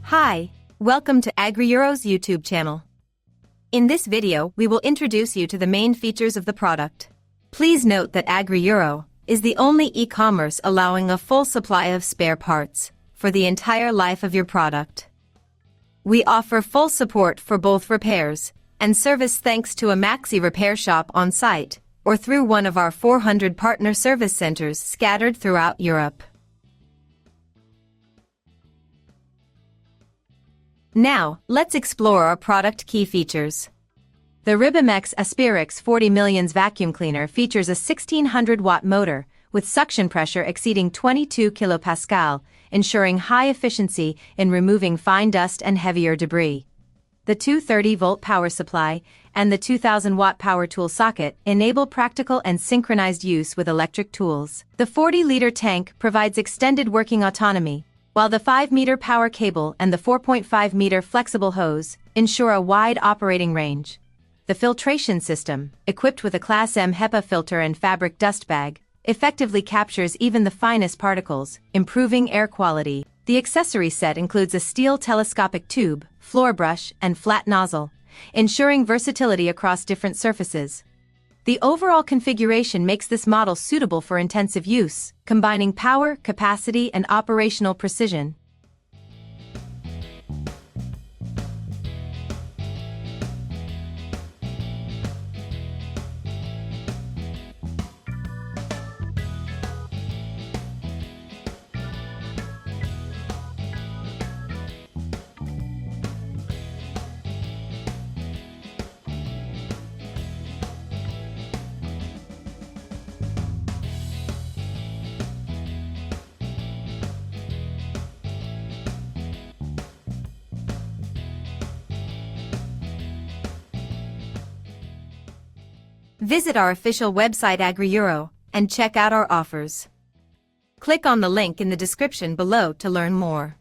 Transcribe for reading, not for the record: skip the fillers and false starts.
Hi, welcome to AgriEuro's YouTube channel. In this video, we will introduce you to the main features of the product. Please note that AgriEuro is the only e-commerce allowing a full supply of spare parts for the entire life of your product. We offer full support for both repairs and service thanks to a Maxi repair shop on site or through one of our 400 partner service centers scattered throughout Europe. Now, let's explore our product key features. The Ribimex Aspirix 40M vacuum cleaner features a 1600-watt motor with suction pressure exceeding 22 kPa, ensuring high efficiency in removing fine dust and heavier debris. The 230-volt power supply and the 2000-watt power tool socket enable practical and synchronized use with electric tools. The 40-liter tank provides extended working autonomy, while the 5-meter power cable and the 4.5-meter flexible hose ensure a wide operating range. The filtration system, equipped with a Class M HEPA filter and fabric dust bag, effectively captures even the finest particles, improving air quality. The accessory set includes a steel telescopic tube, floor brush, and flat nozzle, ensuring versatility across different surfaces. The overall configuration makes this model suitable for intensive use, combining power, capacity, and operational precision. Visit our official website AgriEuro and check out our offers. Click on the link in the description below to learn more.